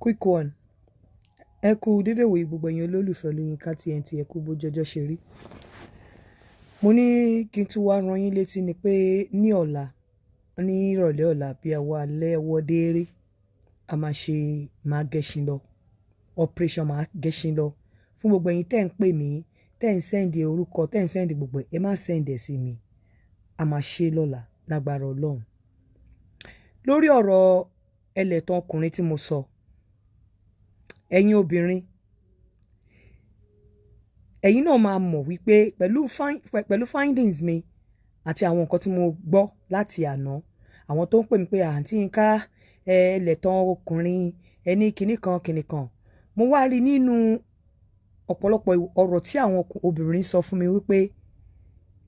Quick one. Ẹ kú dédé wòye gbogbo ẹ̀yin olólùfẹ́ Olóyinka TNT, ẹ kú bójọ́jọ́ ṣe rí. Mo ní kí n tún wá rán yín létí ni pé ní ọ̀la, ní ìrọ̀lẹ́ ọ̀la bí àwa alẹ́ ọwọ́ dééré, a máa ṣe MAAGESHILỌ, operation MAAGESHILỌ. Fún gbogbo ẹ̀yin tẹ́ ń pè mí, tẹ́ ń sẹ́ndì orúkọ, tẹ́ ń sẹ́ndì gbogbo ẹ má sẹ́ndì ẹ̀ sí mi. A máa ṣe lọ́la lágbára Ọlọ́run. Lórí ọ̀rọ̀ ẹlẹ́tàn ọkùnrin tí mo sọ, ẹ̀yin obìnrin, ẹ̀yin náà máa mọ̀ wípé pẹ̀lú findings mi àti àwọn nǹkan tí mo gbọ́ láti àná, àwọn tó ń pè mí pé àǹtí Yínká ẹlẹ́tàn ọkùnrin ẹni kìnnìkan, mo wá rí nínú ọ̀pọ̀lọpọ̀ ọ̀rọ̀ tí àwọn obìnrin sọ fún mi wípé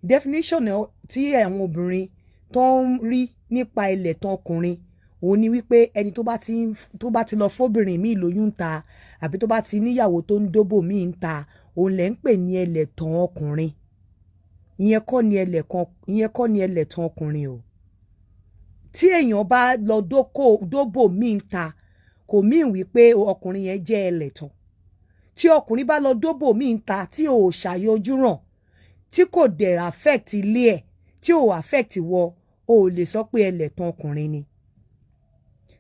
definition tí àwọn obìnrin tó ń rí nípa ẹlẹ́tàn ọkùnrin òun ni wípé ẹni tó bá ti lọ fóbìnrin míì lóyún ta àbí tó bá ti níyàwó tó ń dóbò míì ń ta, òun lẹ̀ ń pè ní ẹlẹ́tàn ọkùnrin. Ìyẹn kọ́ ni ẹlẹ́tàn ọkùnrin o. Tí èèyàn bá lọ dóbò míì ń ta kò míì wípé ọkùnrin yẹn jẹ́ ẹlẹ́tàn. Tí ọkùnrin bá lọ dóbò míì ń ta tí ò ṣàyọjú ràn, tí kò dẹ̀ affect ilé ẹ̀, tí ò affect wọ, o ò lè sọ pé ẹlẹ́tàn ọkùnrin ni.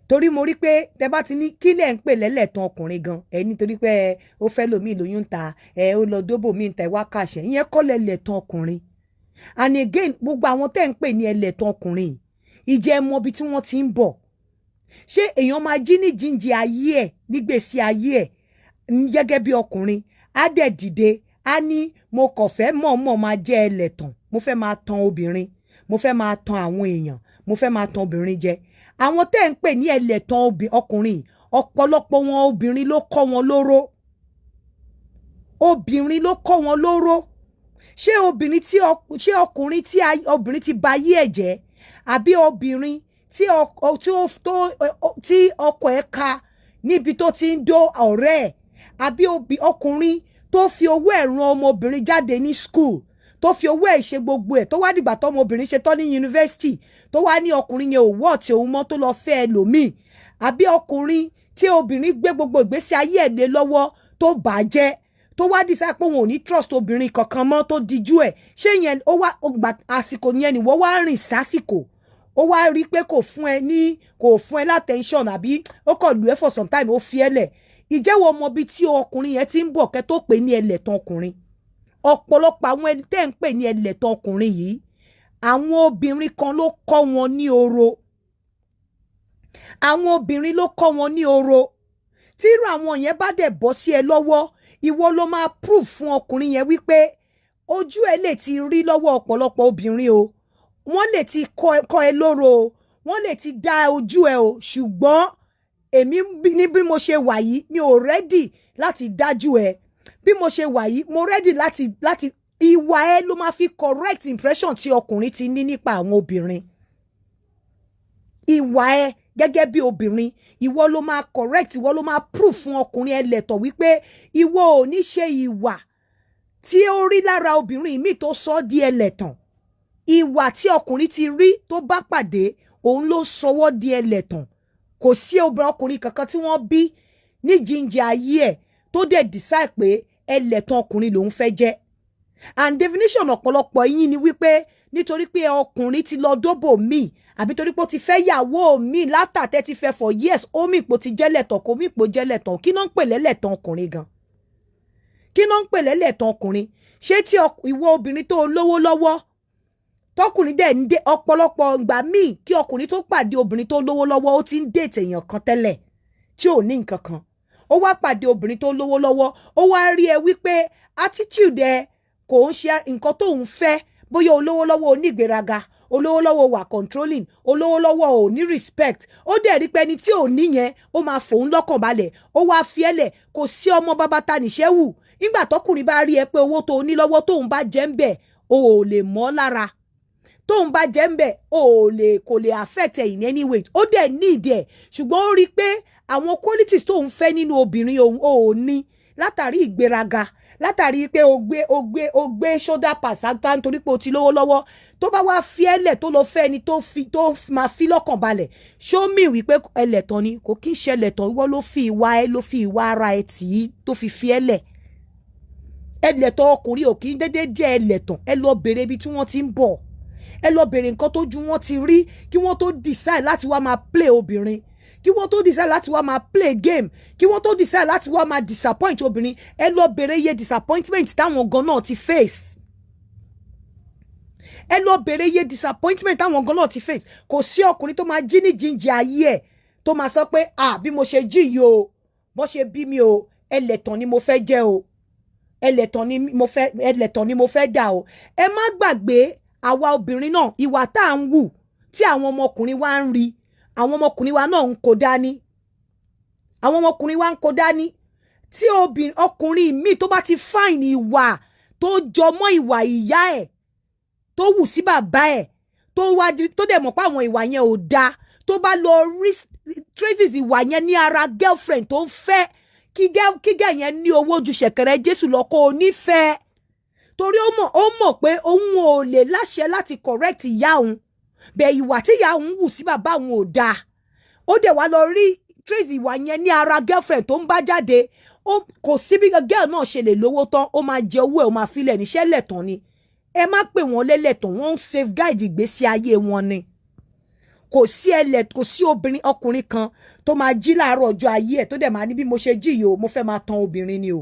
Torí mo rí pé tẹ bá ti ní kí lẹ̀ ń pè lẹ́lẹ́tàn ọkùnrin gan, ẹ nítorí pé ó fẹ́ lòmíì lóyún ta, ó lọ dóbò míì ń ta, ẹ wá kàṣẹ, ìyẹn kọ́ lẹ́lẹ́tàn ọkùnrin. And again, gbogbo àwọn tẹ́ ń pè ní ẹlẹ́tàn ọkùnrin, ìjẹ́ mọ ibi tí wọ́n ti ń bọ̀. Ṣé èèyàn máa jí ní jíǹde ayé ẹ̀ nígbèsí ayé ẹ̀ gẹ́gẹ́ bí ọkùnrin, á dẹ̀ dìde, á ní mo kàn fẹ́ mọ̀ọ́mọ̀ máa jẹ́ ẹlẹ́tàn, mo fẹ́ máa tan obìnrin, mo fẹ́ máa tan àwọn èèyàn, mo fẹ́ máa tan obìnrin jẹ. Àwọn tẹ́ ń pè ní ẹlẹ́tàn ọkùnrin, ọ̀pọ̀lọpọ̀ wọn obìnrin ló kọ́ wọn lóró. Obìnrin ló kọ́ wọn lóró. Ṣé ọkùnrin tí obìnrin ti ba ayé ẹ̀ jẹ́, àbí obìnrin tí ọkọ ẹ̀ ka níbi tó ti ń dó ọ̀rẹ́ ẹ̀, àbí ọkùnrin tó fi owó ẹ̀ ran ọmọbìnrin jáde ní school, tó fi owó ẹ̀ ṣe gbogbo ẹ̀, tó wá dìgbà tó ọmọbìnrin ṣe tán ní yunifásitì, tó wá ní ọkùnrin yẹn ò wọ́ tí òun mọ́ tó lọ fẹ́ ẹlòmíì, àbí ọkùnrin tí obìnrin gbé gbogbo ìgbésí ayé ẹ̀ lé lọ́wọ́ tó bàjẹ́, tó wá dìsá pé òun ò ní trust obìnrin kankan mọ́ tó dijú ẹ̀. Ṣé yẹn àsìkò yẹn ni wọ́n wá rìn sásìkò, ó wá rí pé kò fún ẹ látẹ̀ńṣọ̀n, àbí ó kàn lù ẹ́ for some time ó fi ẹ́ lẹ̀. Ìjẹ́wọ́ ọmọ bíi tí ọkùnrin yẹn ti ń bọ̀ kẹ́ tó pè ní ẹlẹ́tàn ọkùnrin. Ọ̀pọ̀lọpọ̀ àwọn ẹni tẹ́ ń pè ní ẹlẹ́tàn ọkùnrin yìí, àwọn obìnrin kan ló kọ́ wọn ní oro. Àwọn obìnrin ló kọ́ wọn ní oro. Tí irú àwọn yẹn bá dẹ̀ bọ́ sí ẹ lọ́wọ́, ìwọ ló máa prove fún ọkùnrin yẹn wípé ojú ẹ lè ti rí lọ́wọ́ ọ̀pọ̀lọpọ̀ obìnrin o. Wọ́n lè ti kọ́ ẹ lóró o. Wọ́n lè ti dá ojú ẹ o. Ṣùgbọ́n èmi ní bí mo ṣe wà yìí, mi ò ready láti dájú ẹ. Bí mo ṣe wà yìí, mo ready láti ìwà ẹ ló máa fi correct impression tí ọkùnrin ti ní nípa àwọn obìnrin. Ìwà ẹ gẹ́gẹ́ bí obìnrin, ìwọ ló máa correct, ìwọ ló máa prove fún ọkùnrin ẹlẹ́tàn wípé ìwọ ò ní ṣe ìwà tí ó rí lára obìnrin míì tó sọ di ẹlẹ́tàn. Ìwà tí ọkùnrin ti rí tó bá pàdé, òun ló sọwọ́ di ẹlẹ́tàn. Kò sí ọkùnrin kankan tí wọ́n bí ní jíǹde ayé ẹ̀ tó dẹ̀ decide pé ẹlẹ́tàn ọkùnrin lòun fẹ́ jẹ́. And definition ọ̀pọ̀lọpọ̀ yín ni wípé nítorí pé ọkùnrin ti lọ dóbò míì, àbí torí pé ó ti fẹ́ yàwó míì látà tẹ́ ti fẹ́ for years, ó mì pò ti jẹ́ lẹ́tàn, kò mì pò jẹ́ lẹ́tàn. Kí ló ń pè lẹ́lẹ́tàn ọkùnrin gan? Kí ló ń pè lẹ́lẹ́tàn ọkùnrin? Ṣé tí ìwọ obìnrin tó lówó lọ́wọ́, tọkùnrin dẹ̀ ń dé ọ̀pọ̀lọpọ̀ ìgbà míì kí ọkùnrin tó pàdé obìnrin tó lówó lọ́wọ́, ó ti ń date èèyàn kan tẹ́lẹ̀ tí ò ní nǹkan kan. Ó wá pàdé obìnrin tó lówó lọ́wọ́, ó wá rí ẹ wípé attitude ẹ kò ń ṣe nǹkan tó ń fẹ́, bóyá olówó lọ́wọ́ onígbéraga, olówó lọ́wọ́ wà controlling, olówó lọ́wọ́ ò ní respect. Ó dẹ̀ rí pé ẹni tí ò ní yẹn ó máa fòun lọ́kàn balẹ̀, ó wá fi ẹ́ lẹ̀. Kò sí ọmọ bàbá ta níṣẹ́ wù. Nígbà tọkùnrin bá rí ẹ pé owó tó ní lọ́wọ́ tóun bá jẹ́ ń bẹ̀, o ò lè mọ́ lára. Tóun bá jẹ́ ń bẹ̀, kò lè affect ẹ̀ in any way. Ó dẹ̀ need ẹ̀, ṣùgbọ́n ó rí pé àwọn qualities tóun fẹ́ nínú obìnrin òun ò ní. látàrí ìgbéraga, látàrí pé o gbé shoulder pass àgbà nítorí pé o ti lówó lọ́wọ́, tó bá wá fi ẹlẹ̀ tó lọ fẹ́ ẹni tó máa fi lọ́kàn balẹ̀, show me wípé ẹlẹ́tàn ni, kò kí ń ṣe ẹlẹ́tàn, ìwọ ló fi ìwà ara ẹ tì í tó fi ẹlẹ̀. Ẹlẹ́tàn ọkùnrin ò kí ń dédé jẹ́ ẹlẹ́tàn. Ẹ lọ bèrè ibi tí wọ́n ti ń bọ̀, ẹ lọ bèrè nǹkan tó ju wọ́n ti rí kí wọ́n tó decide láti wá máa play obìnrin, kí wọ́n tó decide láti wá máa play game, kí wọ́n tó decide láti wá máa disappoint obìnrin. Ẹ lọ bèrè iye disappointment táwọn gan náà ti face. Ẹ lọ bèrè iye disappointment táwọn gan náà ti face. Kò sí ọkùnrin tó máa jí ní jíǹjẹ ayé ẹ̀ tó máa sọ pé bí mo ṣe jí yìí o, bó ṣe bí mi o, ẹlẹ́tàn ni mo fẹ́ jẹ́ o, ẹlẹ́tàn ni mo fẹ́ dà o. Ẹ má gbàgbé àwa obìnrin náà, ìwà tá à ń wù tí àwọn ọmọkùnrin wa ń rí, àwọn ọmọkùnrin wa náà ń kó dání, àwọn ọmọkùnrin wa ń kó dání. Tí ọkùnrin míì tó bá ti fáìnì ìwà tó jọmọ́ ìwà ìyá ẹ̀ tó wù sí bàbá ẹ̀ tó dẹ̀ mọ̀ pé àwọn ìwà yẹn ò dáa, tó bá lọ rí traces ìwà yẹn ní ara girlfriend tó ń fẹ́, kí gẹ́ yẹn ní owó ju ṣẹ̀kẹ̀rẹ̀ Jésù lọ, kó o nífẹ̀ẹ́. Torí ó mọ̀ pé òun ò lè láṣẹ láti correct ìyá òun, bẹ̀ ìwà tí ìyá òun wù sí bàbá òun ò dáa. Ó dẹ̀ wá lọ rí trace ìwà yẹn ní ara girlfriend tó ń bá jáde. Kò sí bí girl náà ṣe lè lówó tán, ó máa jẹ owó ẹ̀, ó máa filẹ̀ níṣẹ́ lẹ̀tàn ni. Ẹ má pè wọ́n lẹ́lẹ̀tàn, wọ́n ń safeguard ìgbésí ayé wọn ni. Kò sí ọkùnrin kan tó máa jí láàárọ̀ ọjọ́ ayé ẹ̀ tó dẹ̀ máa ní bí mo ṣe jí yìí o, mo fẹ́ máa tan obìnrin ni o,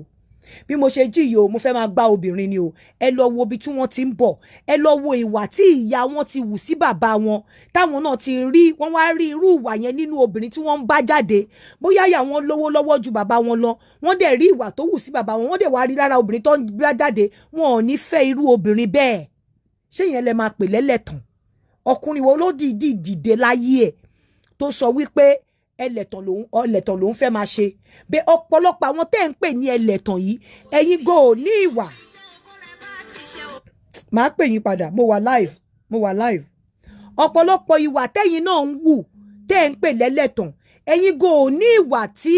bí mo ṣe jí yìí o, mo fẹ́ máa gbá obìnrin ni o. Ẹ lọ wo ibi tí wọ́n ti ń bọ̀, ẹ lọ wo ìwà tí ìyá wọn ti wù sí bàbá wọn, táwọn náà ti rí, wọ́n wá rí irú ìwà yẹn nínú obìnrin tí wọ́n ń bá jáde. Bóyá ìyá wọn lówó lọ́wọ́ ju bàbá wọn lọ, wọ́n dẹ̀ rí ìwà tó wù sí bàbá wọn, wọ́n dẹ̀ wá rí lára obìnrin tó ń bá jáde, wọn ò ní fẹ́ irú obìnrin bẹ́ẹ̀. Ṣé ìyẹn lẹ máa pè lẹ́lẹ́tàn? Ọkùnrin wo ló dìde láyé ẹ̀ tó sọ wípé ẹlẹ́tàn lòun fẹ́ máa ṣe? Bẹ́ ọ̀pọ̀lọpọ̀ àwọn tẹ́ ń pè ní ẹlẹ́tàn yìí, ẹ̀yin go ní ìwà. Màá pè yín padà, mo wà live. Ọ̀pọ̀lọpọ̀ ìwà tẹ́yin náà ń wù tẹ́ ń pè lẹ́lẹ́tàn, ẹ̀yin go ní ìwà tí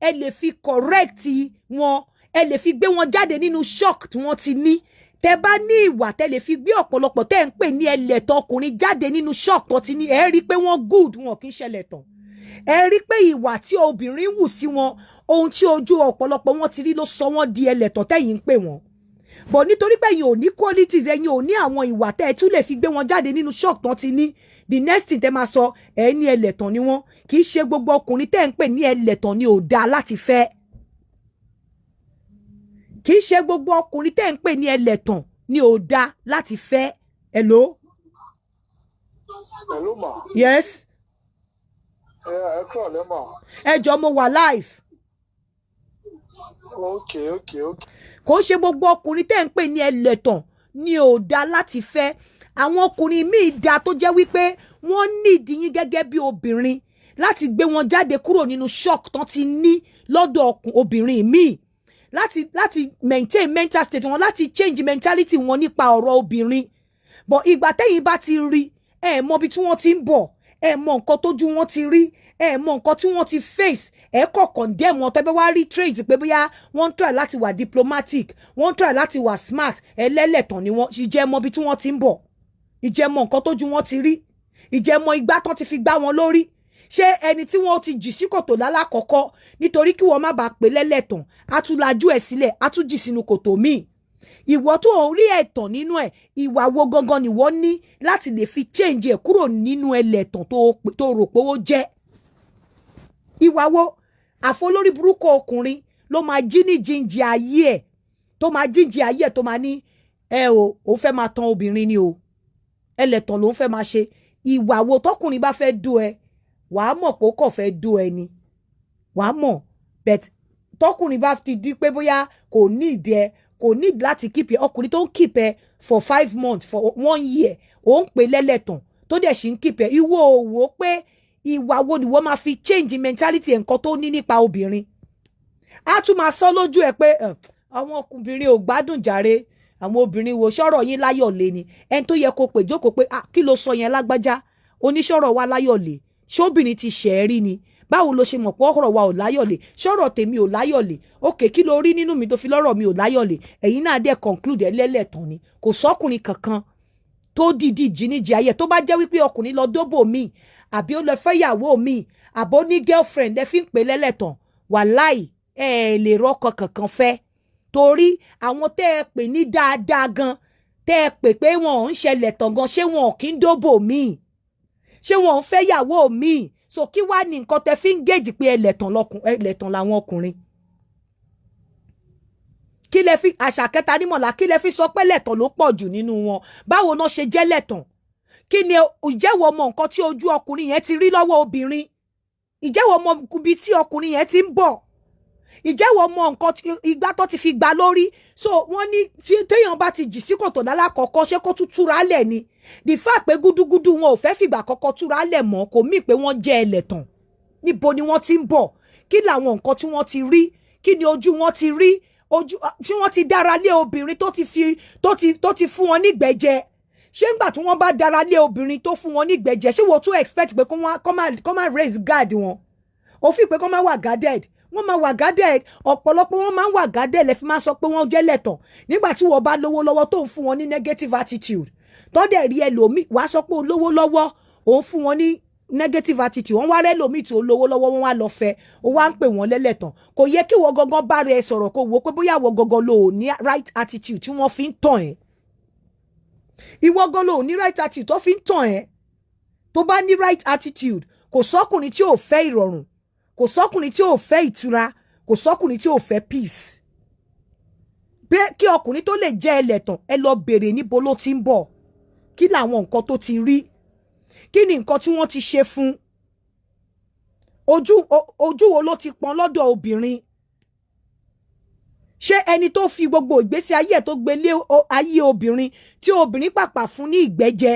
ẹ lè fi correct wọn, ẹ lè fi gbé wọn jáde nínú shock tí wọ́n ti ní. Tẹ́ bá ní ìwà tẹ́ lè fi gbé ọ̀pọ̀lọpọ̀ tẹ́ ń pè ní ẹlẹ́tàn ọkùnrin jáde nínú shock tó ti ní, ẹ rí pé wọ́n good, wọn kì í ṣẹlẹ̀tàn. Ẹ rí pé ìwà tí obìnrin wù sí wọn, ohun tí ojú ọ̀pọ̀lọpọ̀ wọn ti rí ló sọ wọ́n di ẹlẹ́tàn tẹ́yin ń pè wọ́n. Bọ̀ nítorí pé ẹ̀yin ò ní qualities, ẹ̀yin ò ní àwọn ìwà tẹ́ ẹ tún lè fi gbé wọn jáde nínú shock tán ti ní, the next thing tẹ́ máa sọ ẹ ní ẹlẹ́tàn ni wọ́n. Kì í ṣe gbogbo ọkùnrin tẹ́ ń pè ní ẹlẹ́tàn ni ò dáa láti fẹ́. Kì í ṣe gbogbo ọkùnrin tẹ́ ń pè ní ẹlẹ́tàn ni ò dáa láti fẹ́. Hello? Hello ma. Yes. Ẹ kúrò lẹ́ mà. Ẹ jọ̀ọ́ mo wà live. Okay. Kò ṣe gbogbo ọkùnrin tẹ́ ń pè ní ẹlẹ́tàn ni ò dáa láti fẹ́. Àwọn ọkùnrin míì dá tó jẹ́ wípé wọ́n need yín gẹ́gẹ́ bí obìnrin láti gbé wọn jáde kúrò nínú shock tán ti ní lọ́dọ̀ obìnrin míì, láti maintain mental state wọn, láti change mentality wọn nípa ọ̀rọ̀ obìnrin. But ìgbà tẹ́yin bá ti rí, ẹ mọ ibi tí wọ́n ti ń bọ̀, ẹ mọ nǹkan tójú wọn ti rí, ẹ mọ nǹkan tí wọ́n ti face, ẹ kọ̀ condemn wọn. Tẹ́bẹ́ wá rí traits pé bóyá wọ́n try láti wà diplomatic, wọ́n try láti wà smart, ẹlẹ́lẹ́tàn ni wọ́n. Ìjẹ́ mọ ibi tí wọ́n ti ń bọ̀, ìjẹ́ mọ nǹkan tójú wọn ti rí, ìjẹ́ mọ igbá tán ti fi gbá wọn lórí. Ṣé ẹni tí wọ́n ti jì sí kòtò lálákọ̀ọ́kọ́ nítorí kí wọ́n má bàa pè lẹ́lẹ́tàn, á tún lajú ẹ̀ sílẹ̀, á tún jì sínú kòtò míì? Ìwọ tó ń rí ẹ̀tàn nínú ẹ̀, ìwà wo gangan ni wọ́n ní láti lè fi change ẹ̀ kúrò nínú ẹlẹ́tàn tó rò pé ó jẹ́? Ìwà wo? Àfolórí burúkú ọkùnrin ló máa jí ní jíǹjì ayé ẹ̀, tó máa jíǹjì ayé ẹ̀ tó máa ní ó fẹ́ máa tan obìnrin ni o, ẹlẹ́tàn ló ń fẹ́ máa ṣe. Ìwà wo tọkùnrin bá fẹ́ dó ẹ, wàá mọ̀ pé ó kàn fẹ́ dó ẹ ni, wàá mọ̀. But tọkùnrin bá ti di pé bóyá kò ní ìdí ẹ, kò ní láti keep ẹ, ọkùnrin tó ń keep ẹ for 5 months, for 1 year, ó ń pè lẹ́lẹ́tàn tó dẹ̀ sì ń keep ẹ. Ìwọ ò wò pé ìwà wo ni wọ́n máa fi change mentality nǹkan tó ní nípa obìnrin? Á tún máa sọ lójú ẹ pé àwọn ọkùnrin ò gbádùn jàre, àwọn obìnrin wo sọ̀rọ̀ yín láyọ̀ lé ni. Ẹni tó yẹ kó pè jókòó pé kí ló sọ yẹn lágbájá, oníṣọ̀rọ̀ wa láyọ̀ lé, ṣóbìnrin ti ṣẹ̀ rí ni? báwo ló ṣe mọ̀ pé ọ̀rọ̀ wa ò láyọ̀lé ṣọ́rọ̀ tèmi ò láyọ̀lé òkè kí ló rí nínú mi tó fi lọ́rọ̀ mi ò láyọ̀lé ẹ̀yin náà dẹ̀ conclude ẹlẹ́lẹ̀tàn ni kò sọ́kùnrin kankan tó dìdí jíníjì ayé tó bá jẹ́ wípé ọkùnrin lọ dóbò mi àbí ó lọ fẹ́ ìyàwó mi àbó ní girlfriend ẹ fi ń pè lẹ́lẹ̀tàn wàláì ẹ lè rọ́kọ kankan fẹ́ torí àwọn tẹ́ ẹ pè ní dáadáa gan tẹ́ ẹ pè pé wọn ò ń ṣẹlẹ̀ tàn gan ṣé wọn ò kí ń dóbò mi ṣé wọn ò ń fẹ́ ìyàwó mi so kí wá ní nǹkan tẹ́ fi ń gèjì pé ẹlẹ́tàn làwọn ọkùnrin kí lẹ fi àṣà kẹta nímọ̀lá kí lẹ fi sọ pé lẹ́tàn ló pọ̀ jù nínú wọn báwo náà ṣe jẹ́ lẹ́tàn kí ni ìjẹ́wọ́ mọ nǹkan tí ojú ọkùnrin yẹn ti rí lọ́wọ́ obìnrin ìjẹ́wọ́ mọ ibi tí ọkùnrin yẹn ti ń bọ̀ ìjẹ́wọ́ mọ nǹkan ìgbà tó ti fi gbà lórí so wọ́n ní téèyàn bá ti jì sí kòtò lálákọ̀ọ́kọ́ ṣé kó tún túra lẹ̀ ni the fact pé gúdúgúdú wọn ò fẹ́ fìgbà kọ́kọ́ túra lẹ̀ mọ́ kò mí pé wọ́n jẹ́ ẹlẹ́tàn níbo ni wọ́n ti ń bọ̀ kí làwọn nǹkan tí wọ́n ti rí kí ni ojú wọn ti rí ojú tí wọ́n ti dára lé obìnrin tó ti fún wọn nígbẹ̀jẹ ṣé ńgbà tí wọ́n bá dára lé obìnrin tó fún wọn nígbẹ̀jẹ ṣé wọ́n tún expect pé kó má raise guard wọn òfin pé kó má wà guarded wọ́n máa wà guarded ọ̀pọ̀lọpọ̀ wọ́n máa ń wà guarded lẹ́fi máa sọ pé wọ́n jẹ́ lẹ́tàn nígbà tí wọ́n bá lówó lọ́wọ́ tó ń fún wọn ní negative attitude tọ́dẹ̀ rí ẹlòmíì wàá sọ pé olówó lọ́wọ́ òun fún wọn ní negative attitude wọ́n wá rẹ́ lòmíì tí olówó lọ́wọ́ wọ́n wá lọ fẹ́ ó wá ń pè wọ́n lẹ́lẹ́tàn kò yẹ kí wọ́n gangan bá rẹ sọ̀rọ̀ kó wò pé bóyá wọ́n gangan lò ní right attitude tí wọ́n fi ń tàn ẹ́ ìwọ gan lò ní right attitude tó fi ń tàn ẹ́ tó bá ní right attitude kò sọ́kùnrin tí ò fẹ́ ìrọ̀rùn kò sọ́kùnrin tí ò fẹ́ ìtura kò sọ́kùnrin tí ò fẹ́ peace pé kí ọkùnrin tó lè jẹ́ ẹlẹ́tàn ẹ lọ bèrè níbo ló ti ń bọ̀ kí làwọn nǹkan tó ti rí kí ni nǹkan tí wọ́n ti ṣe fún ojú wo ló ti pọ́n lọ́dọ̀ obìnrin ṣé ẹni tó fi gbogbo ìgbésí ayé ẹ̀ tó gbé lé ayé obìnrin tí obìnrin pàpà fún ní ìgbẹ́jẹ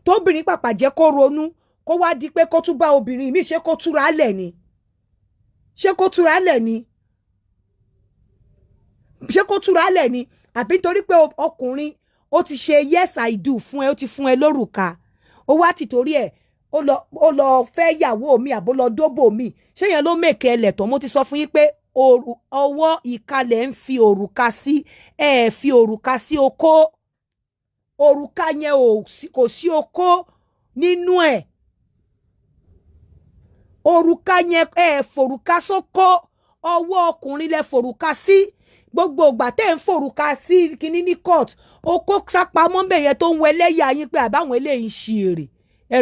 tóbìnrin pàpà jẹ́ kó ronú kó wá di pé kó tún bá obìnrin míì ṣé kó túra lẹ̀ ni ṣé kó túra lẹ̀ ni ṣé kó túra lẹ̀ ni àbí torí pé ọkùnrin ó ti ṣe yes I do fún ẹ ó ti fún ẹ lórùka ó wá ti torí ẹ ó lọ fẹ́ yàwó mi àbó lọ dóbò mi ṣé yẹn ló mèkè ẹlẹ́tàn mo ti sọ fún yín pé ọwọ́ ìkalẹ̀ ń fi òrùka sí ẹ fi òrùka sí okó òrùka yẹn kò sí okó nínú ẹ̀ òrùka yẹn ẹ forùka sóko ọwọ́ ọkùnrin lẹ forùka sí gbogbo ìgbà tẹ́ ń forùka sí kinní ní court okó sápamọ́ bẹ́ẹ̀ yẹn tó ń wẹlẹ́yà yín pé àbáwọn eléyìí ń ṣe èrè ẹ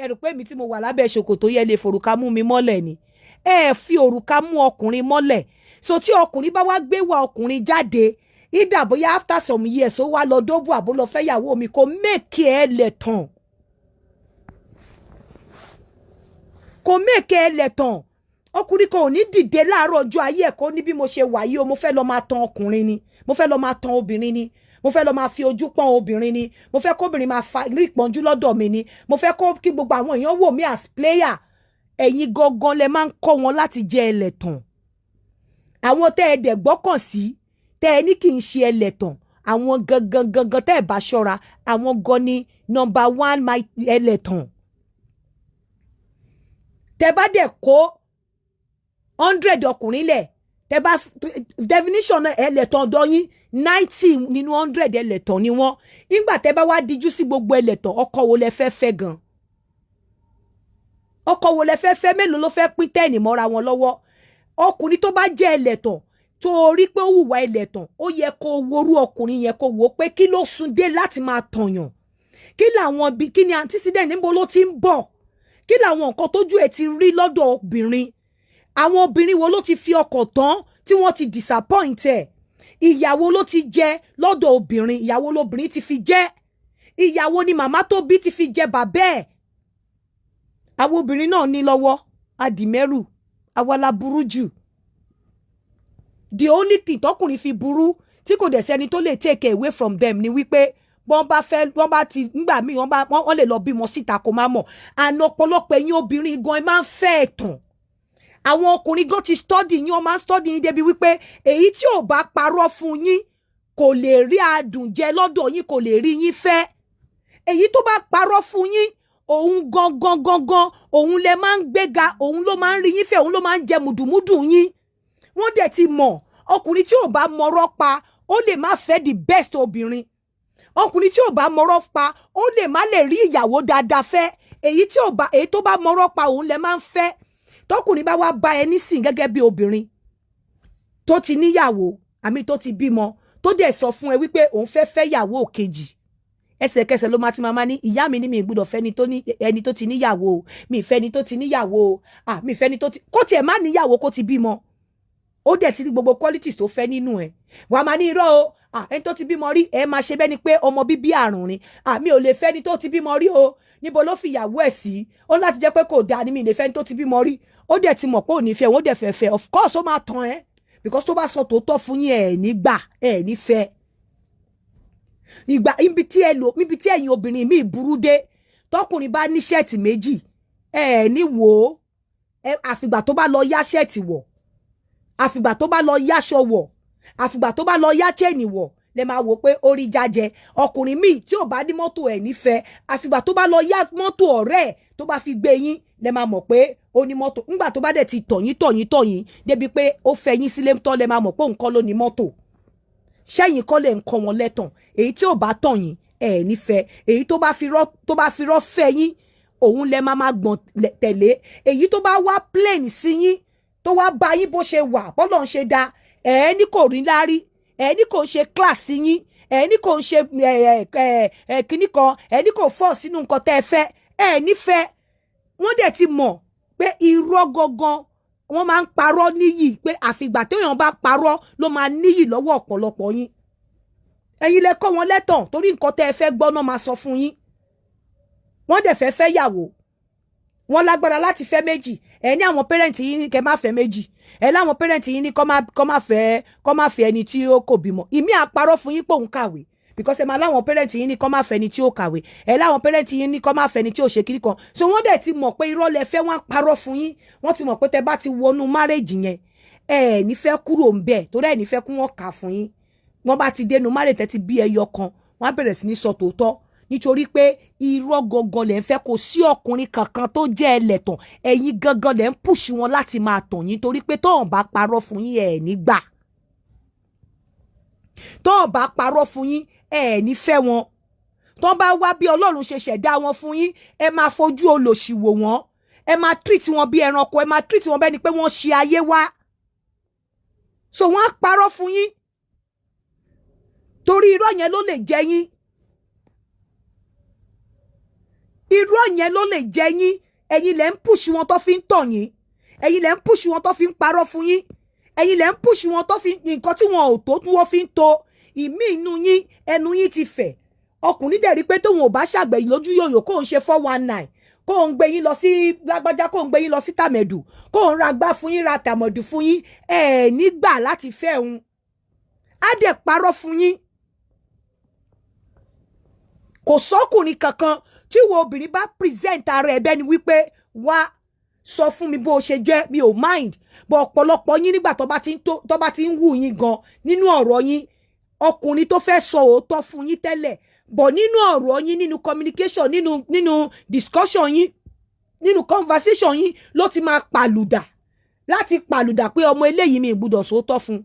rò pé mi tí mo wà lábẹ́ ṣòkòtò yẹ lè forùka mú mi mọ́lẹ̀ ni ẹ fi òrùka mú ọkùnrin mọ́lẹ̀ so tí ọkùnrin bá wá gbé wa ọkùnrin jáde ìdà bóyá after some years ó wá lọ dóbò àbó lọ fẹ́ yàwó mi kò mẹ́kẹ́ ẹ lẹ́tàn kò mẹ́kẹ́ ẹ lẹ́tàn ọkùnrin kan ò ní dìde láàárọ̀ ọjọ́ ayé ẹ̀kọ́ ní bí mo ṣe wà yìí o mo fẹ́ lọ máa tan ọkùnrin ni mo fẹ́ lọ máa tan obìnrin ni mo fẹ́ lọ máa fi ojú pọ́n obìnrin ni mo fẹ́ kóbìnrin máa rí ìpọ́njú lọ́dọ̀ mi ni mo fẹ́ kí gbogbo àwọn èèyàn wò mí as player ẹ̀yin gangan lẹ máa ń kọ́ wọn láti jẹ́ ẹlẹ́tàn àwọn tẹ́ ẹ dẹ̀ gbọ́kàn sí tẹ́ ẹ ní kì í ṣe ẹlẹ́tàn àwọn gangan tẹ́ ẹ bá ṣọ́ra àwọn gan ni number one ẹlẹ́tàn tẹ́ bá dẹ̀ kó 100 ọkùnrin lẹ̀ tẹ́ bá definition ẹlẹ́tàn ọ̀dọ̀ yín 90 nínú 100 ẹlẹ́tàn ni wọ́n nígbà tẹ́ bá wá díjú sí gbogbo ẹlẹ́tàn ọkọ wo lẹ fẹ́ fẹ́ gan ọkọ wo lẹ fẹ́ fẹ́ mélòó ló fẹ́ pín tẹ́ẹ̀nì mọ́ra wọn lọ́wọ́ ọkùnrin tó bá jẹ́ ẹlẹ́tàn tó rí pé ó hùwà ẹlẹ́tàn ó yẹ kó worú ọkùnrin yẹn kó wò ó pé kí ló sún dé láti máa tànyàn kí ni antecedent níbo ló ti ń bọ̀ kí làwọn nǹkan tójú ẹ̀ ti rí lọ́dọ̀ obìnrin àwọn obìnrin wo ló ti fi ọkàn tán tí wọ́n ti disappoint ẹ̀ ìyàwó ló ti jẹ lọ́dọ̀ obìnrin ìyàwó lobìnrin ti fi jẹ́ ìyàwó ni màmá tó bí ti fi jẹ bàbá ẹ̀ àwọn obìnrin náà ní lọ́wọ́ adìmẹ́rù àwa la burú jù the only thing tọkùnrin fi burú tí kò dẹ̀ sẹ́ni tó lè take away from them ni wípé wọ́n bá ti nígbà míì wọ́n lè lọ bímọ síta kó má mọ̀ àna ọ̀pọ̀lọpọ̀ ẹ̀yin obìnrin gan ẹ máa ń fẹ́ ẹ̀tàn àwọn ọkùnrin gan ti study yín wọ́n máa ń study yín débi wípé èyí tí ò bá parọ́ fún yín kò lè rí adùn jẹ lọ́dọ̀ yín kò lè rí yín fẹ́ èyí tó bá parọ́ fún yín òun gangan òun lẹ máa ń gbéga, òun ló máa ń rí yín fẹ́, òun ló máa ń jẹ mùdùmúdù yín. Wọ́n dẹ̀ ti mọ̀ ọkùnrin tí ò bá mọ̀rọ̀ pa ó lè má fẹ́ the best obìnrin. Ọkùnrin tí ò bá mọ̀rọ̀ pa ó lè má lè rí ìyàwó dáadáa fẹ́. Èyí tó bá mọ̀rọ̀ pa òun lẹ máa ń fẹ́. Tọkùnrin bá wá bá ẹ nísìn gẹ́gẹ́ bí obìnrin tó ti níyàwó àmì tó ti bímọ tó dẹ̀ sọ fún ẹ wípé òun fẹ́ yàwó kejì, ẹsẹ̀kẹsẹ̀ ló máa ti máa ní ìyá mi ní mi gbọ́dọ̀ fẹ́ ẹni tó ti níyàwó, mi fẹ́ ẹni tó ti níyàwó, mi fẹ́ ẹni tó ti kó tiẹ̀ má níyàwó kó ti bímọ. Ó dẹ̀ ti ní gbogbo qualities tó fẹ́ nínú ẹ̀. Wàá máa ní irọ́ o, ẹni tó ti bímọ rí ẹ máa ṣe bẹ́ẹ̀ ni pé ọmọ bíbí àrùn ni. Mi ò lè fẹ́ ẹni tó ti bímọ rí o, níbo ló fi ìyàwó ẹ̀ sí? Ó láti jẹ́ pé kò dáa ni mi lè fẹ́ ẹni tó ti bímọ rí. Ó dẹ̀ ti mọ̀ pé ò ní fẹ́, ó dẹ̀ fẹ́ of course ó máa tàn ẹ́ because tó bá sọ tòótọ́ fún yín ẹ̀ ní gbà ẹ̀ ní fẹ́. Ìgbà níbi tí ẹ̀yin obìnrin mi burú dé, tọkùnrin bá ní ṣẹ́ẹ̀tì méjì ẹ̀ ní wò ó, àfìgbà tó bá lọ yá ṣẹ́ẹ̀tì wọ̀, àfìgbà tó bá lọ yáṣọ wọ̀, àfìgbà tó bá lọ yá chain wọ̀ lẹ máa wò pé orí jájẹ. Ọkùnrin míì tí ò bá ní mọ́tò ẹ̀ nífẹ̀ẹ́, àfìgbà tó bá lọ yá mọ́tò ọ̀rẹ́ ẹ̀ tó bá fi gbé yín lẹ máa mọ̀ pé ó ní mọ́tò. Ńgbà tó bá dẹ̀ ti tọ̀yín débi pé ó fẹ́ yín sílé tán lẹ máa mọ̀ pé òun kọ́ ló ní mọ́tò. Ṣẹ́yìn kọ́ lè ń kọ́ wọn lẹ́tàn. Èyí tí ò bá tàn yín ẹ̀ nífẹ̀ẹ́, èyí tó bá fi rọ́ fẹ́ yín òun lẹ máa gbọ̀n tẹ̀lé. Èyí tó bá wá plain sí yín tó wá bá yín bó ṣe wà bọ́lọ̀ ń ṣe da ní kò rí lárí, ní kò ń ṣe class yín, ní kò ń ṣe kíní kan, ní kò fọ́ sínú nǹkan tẹ́ ẹ fẹ́, nífẹ̀ẹ́. Wọ́n dẹ̀ ti mọ̀ pé irọ́ gangan wọ́n máa ń parọ́ níyì, pé àfìgbà téèyàn bá parọ́ ló máa níyì lọ́wọ́ ọ̀pọ̀lọpọ̀ yín. Ẹ̀yin lẹ kọ́ wọn lẹ́tàn torí nǹkan tẹ́ ẹ fẹ́ gbọ́ náà máa sọ fún yín. Wọ́n dẹ̀ fẹ́ yàwó, wọ́n lágbára láti fẹ́ méjì. Ẹ ní àwọn pẹ́rẹ́ǹtì yín ní kẹ́ má fẹ́ méjì, ẹ láwọn pẹ́rẹ́ǹtì yín ní kọ́ má fẹ́ ẹni tí ó kò bímọ. Ìmí àparọ́ fún yín pé òun kàwé because ẹ máa láwọn pẹ́rẹ́ǹtì yín ní kọ́ má fẹ́ ẹni tí ó kàwé, ẹ láwọn pẹ́rẹ́ǹtì yín ní kọ́ má fẹ́ ẹni tí ó ṣe kiri kan. So wọ́n dẹ̀ ti mọ̀ pé irọ́ lẹ fẹ́, wọ́n parọ́ fún yín. Wọ́n ti mọ̀ pé tẹ bá ti wọnú marriage yẹn ẹ ní fẹ́ kúrò ń bẹ̀ torí ẹ ní fẹ́ kí wọ́n kà fún yín. Wọ́n bá ti dénú marriage tẹ́ ti bí ẹyọ kan, wọ́n á bẹ̀rẹ̀ sí ní sọ tòótọ́ nítorí pé irọ́ gangan lẹ ń fẹ́. Kò sí ọkùnrin kankan tó jẹ́ ẹlẹ́tàn, ẹ̀yin gangan lẹ ń push wọn láti máa tàn yín torí pé tọ́ọ̀ bá parọ́ fún yín ẹ̀ ní gbà. Tọ́ọ̀ bá parọ́ fún yín ẹ̀ ní fẹ́ wọn. Tọ́ bá wá bí Ọlọ́run ṣe ṣẹ̀dá wọn fún yín, ẹ máa fojú olòṣì wò wọ́n, ẹ máa treat wọn bí ẹranko, ẹ máa treat wọn bẹ́ẹ̀ ni pé wọ́n ṣe ayé wá. So wọ́n á parọ́ fún yín torí irọ́ yẹn ló lè jẹ yín. Irọ́ yẹn ló lè jẹ yín. Ẹ̀yin lẹ ń push wọn tó fi ń tàn yín, ẹ̀yin lẹ ń push wọn tó fi ń parọ́ fún yín, ẹ̀yin lẹ ń push wọn tó fi nǹkan tí wọn ò tó tí wọ́n fi ń to. Ìmí inú yín ẹnu yín ti fẹ̀. Ọkùnrin dẹ̀ rí pé tóun ò bá ṣàgbẹ̀yìn lójú yòyò kó ń ṣe 419, kó ń gbé yín lọ sí lágbájá, kó ń gbé yín lọ sí tàmẹ̀dù, kó ń ra gbá fún yín, ra tàmọ̀dù fún yín, nígbà láti fẹ́ òun. Á dẹ̀ parọ́ fún yín. Kò sọ́kùnrin kankan tí wo obìnrin bá present ara ẹ̀ bẹ́ẹ̀ ni wípé wá sọ fún mi bó ṣe jẹ́, mi ò mind. Bọ̀ ọ̀pọ̀lọpọ̀ yín nígbà tó bá ti ń wù yín gan nínú ọ̀rọ̀ yín, ọkùnrin tó fẹ́ sọ òótọ́ fún yín tẹ́lẹ̀, bọ̀ nínú ọ̀rọ̀ yín, nínú communication, nínú discussion yín, nínú conversation yín ló ti máa pàlùdà láti pàlùdà pé ọmọ eléyìí mi gbọ́dọ̀ sòótọ́ fún.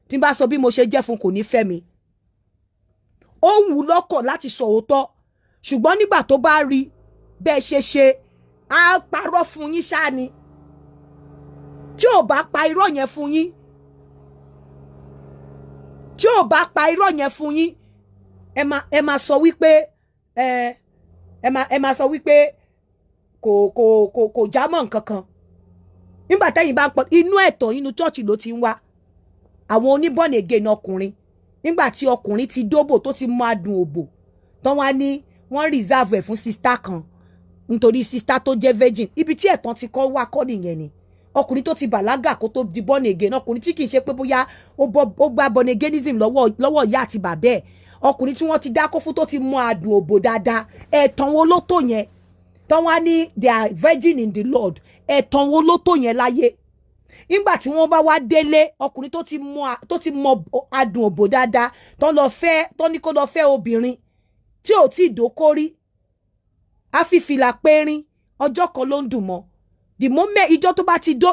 Tí n bá sọ bí mo ṣe jẹ́ fún kò ní fẹ́ mi. Ó wù lọ́kàn láti sọ òótọ́, ṣùgbọ́n nígbà tó bá rí bẹ́ẹ̀ ṣe á parọ́ fún yín ṣáà ni. Tí ò bá pa irọ́ yẹn fún yín, tí ò bá pa irọ́ yẹn fún yín, ẹ máa sọ wípé ẹ máa sọ wípé kò já mọ́ nǹkan kan. Nígbà tẹ́yìn bá ń pọ̀ inú ẹ̀tọ́ inú chọ́ọ̀chì ló ti ń wá. Àwọn oníbọ̀nì again ọkùnrin, nígbà tí ọkùnrin ti dóbò tó ti mọ adùn òbò tán, wá ní wọ́n reserve ẹ̀ fún sista kan nítorí sista tó jẹ́ virgin. Ibi tí ẹ̀tàn ti kọ́ wá kọ́ nìyẹn ni. Ọkùnrin tó ti bàlágà kó tó di born again, ọkùnrin tí kì í ṣe pé bóyá ó gba born againism lọ́wọ́ ìyá àti bàbá ẹ̀, ọkùnrin tí wọ́n ti dákó fún tó ti mọ adùn òbò dáadáa. Ẹ̀tàn wo ló tó yẹn? Tán wá ní they are virgin in the Lord. Ẹ̀tàn wo ló tó yẹn láyé? Nígbà tí wọ́n bá wá délé, ọkùnrin tó ti mọ adùn òbò dáadáa tán ní kó lọ fẹ́ obìnrin tí ò tí ì dókórí, a fi fìlà périn ọjọ́ kan ló ń dùn mọ́ the moment ìjọ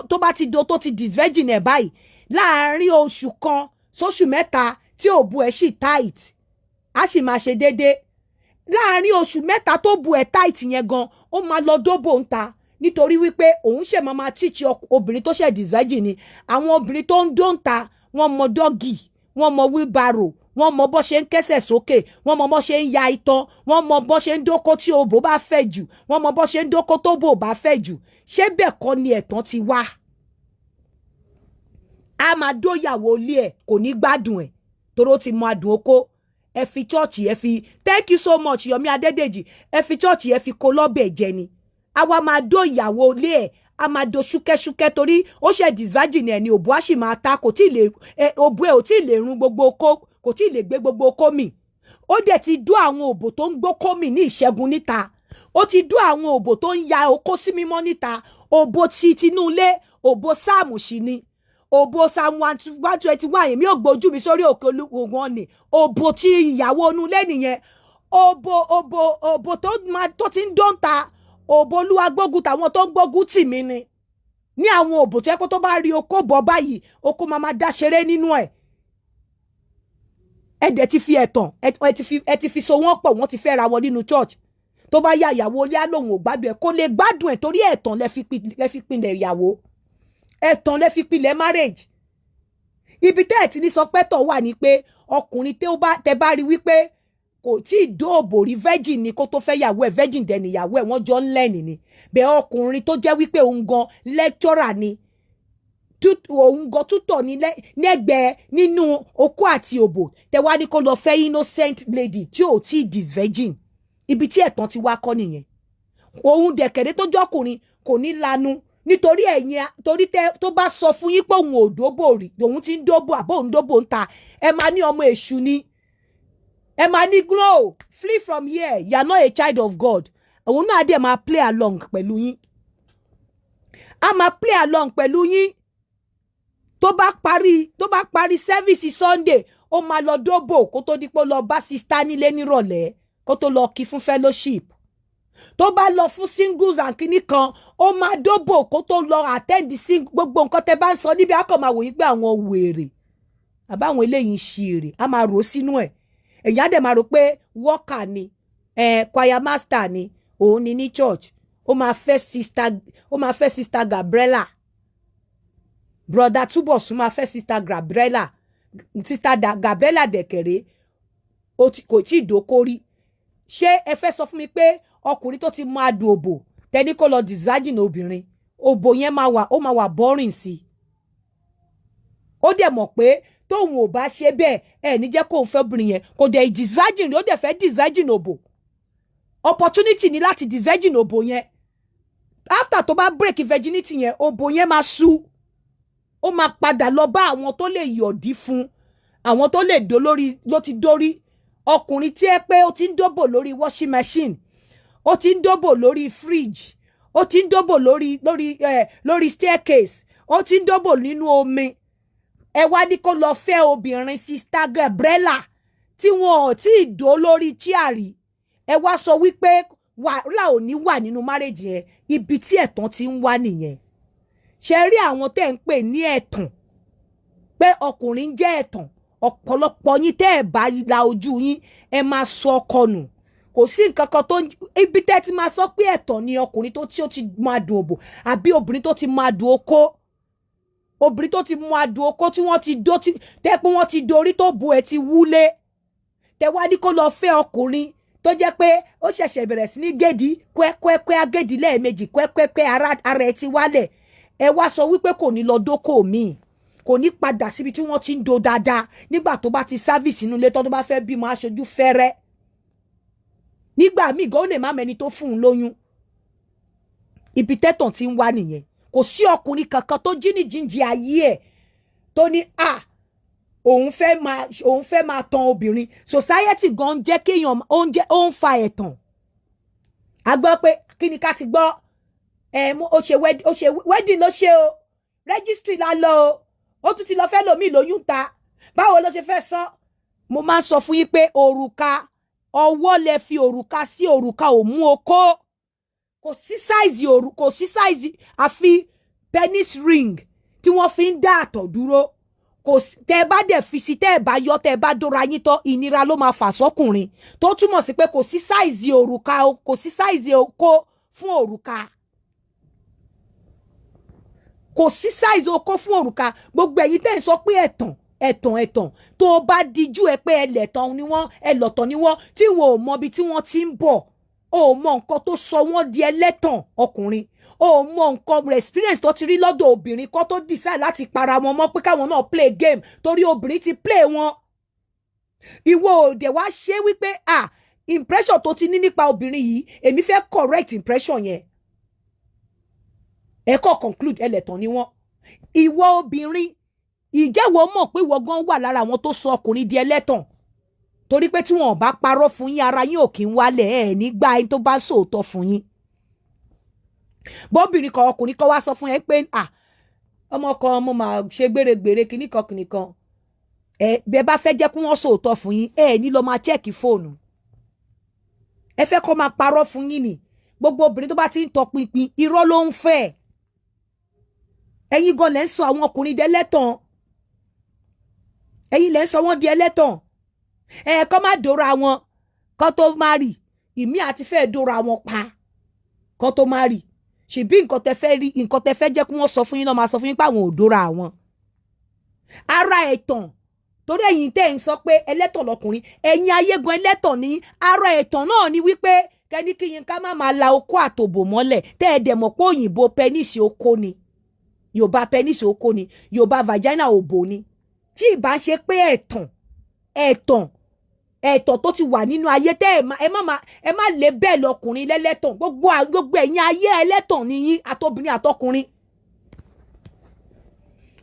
tó bá ti disvirgin ẹ̀ báyìí láàárín oṣù kan sóṣù mẹ́ta tí òbu ẹ̀ sì tight a sì máa ṣe déédéé láàárín oṣù mẹ́ta tó bu ẹ̀ tight yẹn gan ó máa lọ dóbò ń ta nítorí wípé òun ṣe máa teach obìnrin tó ṣe disvirgin ni àwọn obìnrin tó ń dó ń ta wọ́n mọ dọ́gì wọ́n mọ wheelbarrow wọ́n mọ bó ṣe ń kẹ́sẹ̀ sókè wọ́n mọ bó ṣe ń ya itan wọ́n mọ bó ṣe ń dóko tí òbò bá fẹ̀ jù wọ́n mọ bó ṣe ń dóko tó bò bá fẹ̀ jù ṣé bẹ́ẹ̀ kọ́ ni ẹ̀tàn ti wá a máa dóyàwó ilé ẹ̀ kò ní gbádùn ẹ̀ toró ti mọ adùn oko ẹ fi chọ́ọ̀chì ẹ fi thank you so much Yomi Adédèjì ẹ fi chọ́ọ̀chì ẹ fi kó lọ́bẹ̀ jẹ ni àwa máa dóyàwó ilé ẹ̀ a máa do ṣúkẹ́ṣúkẹ́ torí ó ṣe disvirgin ẹ̀ ni òbò á sì máa ta kò tí ì lè òbò ẹ̀ ò tí ì lè run gbogbo oko kò tí ì lè gbé gbogbo okó mì ó dẹ̀ ti dó àwọn òbò tó ń gbókó mì ní ìṣẹ́gun níta ó ti dó àwọn òbò tó ń ya okó sí mímọ́ níta òbò ti tinúlé òbò sáàmù sí ni òbò sáàmù 121 èmi ò gbójú mi sórí òkè olúwo ni òbò tí ìyàwó onúlé nìyẹn òbò tó ti ń dóńta òbò olúwa gbógun tàwọn tó ń gbógun tì mí ni ní àwọn òbò tó yẹ kó tó bá rí okó bọ̀ báyìí okó máa dá ṣeré nínú ẹ̀ ẹ̀dẹ̀ ti fi ẹ̀tàn ẹ ti fi so wọ́n pọ̀ wọ́n ti fẹ́ ra wọn nínú church tó bá yá ìyàwó ilé àlòhùn ò gbádùn ẹ̀ kó lè gbádùn ẹ̀ torí ẹ̀tàn lẹ fi pinlẹ̀ ìyàwó ẹ̀tàn lẹ fi pinlẹ̀ marriage ibi tẹ́ ẹ̀ ti ní sọ pẹ́tọ̀ wà ní pé ọkùnrin tẹ́ bá rí wípé kò tí ì dóòbò rí virgin ni kó tó fẹ́ yàwó ẹ̀ virgin dẹ̀ níyàwó ẹ̀ wọ́n jọ ń lẹ́nì ni bẹ́ẹ̀ ọkùnrin tó jẹ́ wípé òun gan lecturer ni òun gan tútọ̀ nẹ́gbẹ̀ẹ́ nínú okó àti òbò tẹ̀wá ní kó lọ fẹ́ innocent lady tí ò tí ì disvirgin ibi tí ẹ̀tàn ti wá kọ́ nìyẹn òun dẹ̀kẹ̀dẹ̀ tó jọ́kùnrin kò ní lanu nítorí ẹ̀yin torí tó bá sọ fún yín pé òun ò dóbò rí òun ti ń dóbò àbó òun dóbò ń ta ẹ máa ní ọmọ èṣù ni ẹ máa ní glow flee from here you are not a child of God òun náà dẹ̀ máa play along pẹ̀lú yín a máa play along pẹ̀lú yín tó bá parí service Sunday ó máa lọ dóbò kó tó di pé lọ bá sista nílé nírọ̀lẹ́ kó tó lọ kí fún fellowship tó bá lọ fún singles and kìíní kan ó máa dóbò kó tó lọ attend gbogbo nǹkan tẹ́ bá ń sọ níbi akọ máa wòye pé àwọn wèrè àbáwọn eléyìí ń ṣe èrè a máa rò sínú ẹ̀ èyàn á dẹ̀ máa rò pé worker ni choir master ni òun ni ní church ó máa fẹ́ sister Gabriela brother Túbọ̀sún máa fẹ́ sister Gabriela dẹ̀kẹ̀rẹ́ kò tí ì dókórí ṣé ẹ fẹ́ sọ fún mi pé ọkùnrin tó ti mọ adùn òbò tẹni kó lọ disvirgin obìnrin òbò yẹn ó máa wà boring sí i ó dẹ̀ mọ̀ pé tóun ò bá ṣe bẹ́ẹ̀ ẹ̀ ní jẹ́ kóun fẹ́ obìnrin yẹn kò dẹ̀ disvirgin ó dẹ̀ fẹ́ disvirgin òbò opportunity ni láti disvirgin òbò yẹn after tó bá break virginity yẹn òbò yẹn máa sú ó máa padà lọ bá àwọn tó lè yọ̀dí fún àwọn tó lè dó lórí ló ti dórí ọkùnrin tí ẹ pé ó ti ń dóbò lórí washing machine ó ti ń dóbò lórí fridge ó ti ń dóbò lórí staircase ó ti ń dóbò nínú omi ẹ wá ní kó lọ fẹ́ obìnrin sister Gabriela tí wọn ò tí ì dó lórí chíàrí ẹ wá sọ wípé wàhálà ò ní wà nínú marriage yẹn ibi tí ẹ̀tàn ti ń wá nìyẹn ṣe rí àwọn tẹ́ ń pè ní ẹ̀tàn pé ọkùnrin jẹ́ ẹ̀tàn ọ̀pọ̀lọpọ̀ yín tẹ́ ẹ̀ bá la ojú yín ẹ máa sọ ọkọ nù kò sí nǹkan kan tó ibi tẹ́ ti máa sọ pé ẹ̀tàn ni ọkùnrin tí ó ti máa dùn òbò àbí obìnrin tó ti máa dùn okó obìnrin tó ti máa dùn okó tí wọ́n ti dó tẹ́ pé wọ́n ti dorí tó bu ẹ̀ ti wúlé tẹ́ wá ní kó lọ fẹ́ ọkùnrin tó jẹ́ pé ó ṣẹ̀ṣẹ̀ bẹ̀rẹ̀ sí ní gèdí kwẹ́kwẹ́kwẹ́ agédí lẹ́ẹ̀mejì kwẹ́kwẹ́kwẹ́ ara ẹ̀ ti wálẹ̀ ẹ wá sọ wípé kò ní lọ dókò míì kò ní padà síbi tí wọ́n ti ń do dáadáa nígbà tó bá ti sáfìsì inú ilé tó bá fẹ́ bímọ aṣojú fẹ́rẹ́ nígbà míì gan ó lè má mẹni tó fún un lóyún ibi tẹ́tàn ti ń wá nìyẹn kò sí ọkùnrin kankan tó jíníjìnjì ayé ẹ̀ tó ní òun fẹ́ máa tan obìnrin society gan jẹ́ kéèyàn ó ń fa ẹ̀tàn a gbọ́ pé kí ni ká ti gbọ́ ó ṣe wedding ló ṣe o registry la lọ o ó tún ti lọ fẹ́ lòmí lóyún ta báwo ló ṣe fẹ́ sọ mo máa ń sọ fún yín pé òrùka ọwọ́ lẹ fi òrùka sí òrùka ò mú okó kò sí size òru, kò sí size àfi penis ring tí wọ́n fi ń dá àtọ̀ dúró. Kò tẹ́ bá dẹ̀ fi sí tẹ́ bá yọ tẹ́ bá dóra yín tán ìnira ló máa fà sọ́kùnrin, tó túmọ̀ sí pé kò sí size òrùka, kò sí size okó fún òrùka. Kò sí size okó fún òrùka. Gbogbo ẹ̀yin tẹ́ ń sọ pé ẹ̀tàn tó bá dijú ẹ pé ẹlẹ́tàn ni wọ́n, ẹlọ́tàn ni wọ́n, tí wọn ò mọ ibi tí wọ́n ti ń bọ̀, o mọ nǹkan tó sọ wọ́n di ẹlẹ́tàn ọkùnrin, o mọ nǹkan experience tó ti rí lọ́dọ̀ obìnrin kan tó decide láti para wọn mọ́ pé káwọn náà play game torí obìnrin ti play wọn. Ìwọ òde wá ṣe wípé impression tó ti ní nípa obìnrin yìí èmi fẹ́ correct impression yẹn. Ẹ kọ́ conclude ẹlẹ́tàn ni wọ́n. Ìwọ obìnrin ìjẹ́wọ́ mọ̀ pé ìwọ gan wà lára àwọn tó sọ ọkùnrin di ẹlẹ́tàn torí pé tí wọn ò bá parọ́ fún yín ara yín ò kí ń wálẹ̀ ẹ̀ nígbà ẹni tó bá sòótọ́ fún yín. Bóbìnrin kan ọkùnrin kan wá sọ fún ẹ pé ọmọ kan mo máa ṣe gbèrègbèrè kìnnìkan bẹ bá fẹ́ jẹ́ kí wọ́n sòótọ́ fún yín ní lọ máa chẹ́ẹ̀kì fóònù. Ẹ fẹ́ kó máa parọ́ fún yín ni. Gbogbo obìnrin tó bá ti ń tọpinpin irọ́ ló ń fẹ́. Ẹ̀yin gan lẹ́ ń sọ àwọn ọkùnrin di ẹlẹ́tàn. Ẹ̀yin lẹ́ ń sọ wọ́n di ẹlẹ́tàn. Kọ́ má dóra wọn kọ́ tó má rì, ìmí àti fẹ́ dóra wọn pa kọ́ tó má rì. Ṣèbí nǹkan tẹ́ fẹ́ rí, nǹkan tẹ́ fẹ́ jẹ́ kí wọ́n sọ fún yín náà máa sọ fún yín pé àwọn ò dóra àwọn. Ara ẹ̀tàn torí ẹ̀yin tẹ́ ń sọ pé ẹlẹ́tàn lọkùnrin, ẹ̀yin ayé gan ẹlẹ́tàn ní. Ara ẹ̀tàn náà ni wípé kẹ́ni kí yín ká má máa la okó àtòbò mọ́lẹ̀ tẹ́ ẹ dẹ̀ mọ̀ pé òyìnbó pẹ́nísì okó ni, Yorùbá pẹ́nísì okó ni, Yorùbá vagina òbò ni. Tí ìbá ṣe pé ẹ̀tàn tó ti wà nínú ayé tẹ́ ẹ má lè bẹ́ẹ̀ lọkùnrin lẹ́lẹ́tàn. Gbogbo ẹ̀yin ayé ẹlẹ́tàn ni yín àtobìnrin àtọkùnrin.